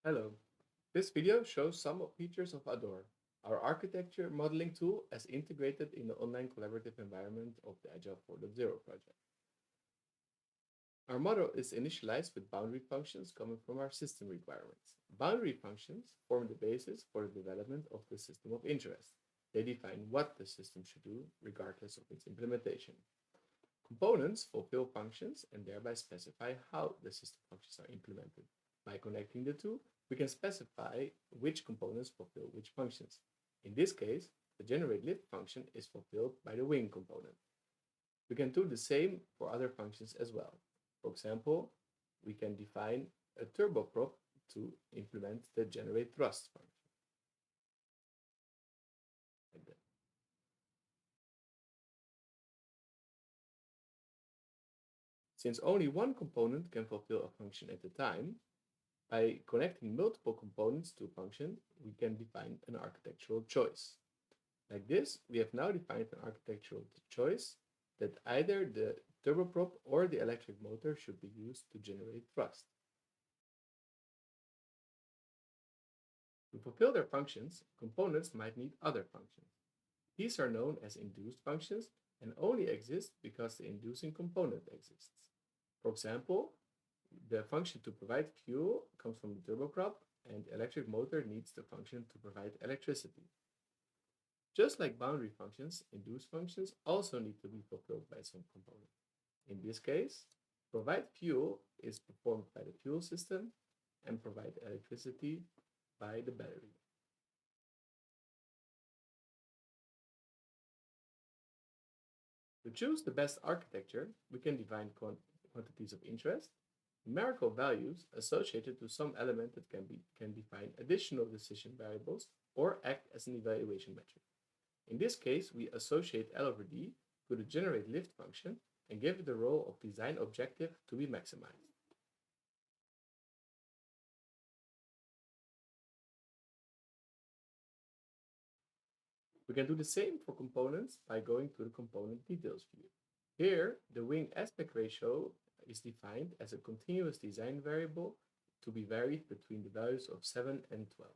Hello. This video shows some features of Adore, our architecture modeling tool as integrated in the online collaborative environment of the AGILE 4.0 project. Our model is initialized with boundary functions coming from our system requirements. Boundary functions form the basis for the development of the system of interest. They define what the system should do regardless of its implementation. Components fulfill functions and thereby specify how the system functions are implemented. By connecting the two, we can specify which components fulfill which functions. In this case, the generate lift function is fulfilled by the wing component. We can do the same for other functions as well. For example, we can define a turboprop to implement the generate thrust function. Like that. Since only one component can fulfill a function at a time, by connecting multiple components to a function, we can define an architectural choice. Like this, we have now defined an architectural choice that either the turboprop or the electric motor should be used to generate thrust. To fulfill their functions, components might need other functions. These are known as induced functions and only exist because the inducing component exists. For example, the function to provide fuel comes from the turboprop, and the electric motor needs the function to provide electricity. Just like boundary functions, induced functions also need to be fulfilled by some component. In this case, provide fuel is performed by the fuel system and provide electricity by the battery. To choose the best architecture, we can define quantities of interest, numerical values associated to some element that can define additional decision variables or act as an evaluation metric. In this case, we associate L over D to the generate lift function and give it the role of design objective to be maximized. We can do the same for components by going to the component details view. Here, the wing aspect ratio is defined as a continuous design variable to be varied between the values of 7 and 12.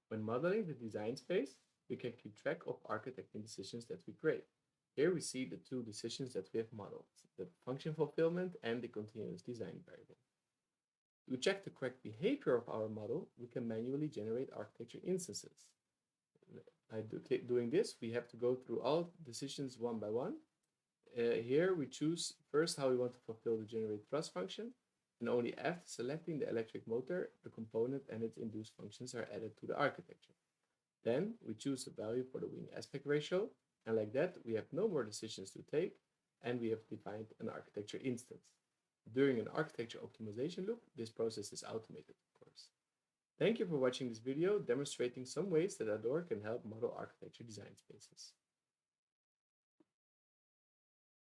When modeling the design space, we can keep track of architecting decisions that we create. Here we see the two decisions that we have modeled, the function fulfillment and the continuous design variable. To check the correct behavior of our model, we can manually generate architecture instances. By doing this, we have to go through all decisions one by one. Here we choose first how we want to fulfill the generate thrust function, and only after selecting the electric motor, the component and its induced functions are added to the architecture. Then we choose a value for the wing aspect ratio, and like that we have no more decisions to take, and we have defined an architecture instance. During an architecture optimization loop, this process is automated, of course. Thank you for watching this video demonstrating some ways that Adore can help model architecture design spaces.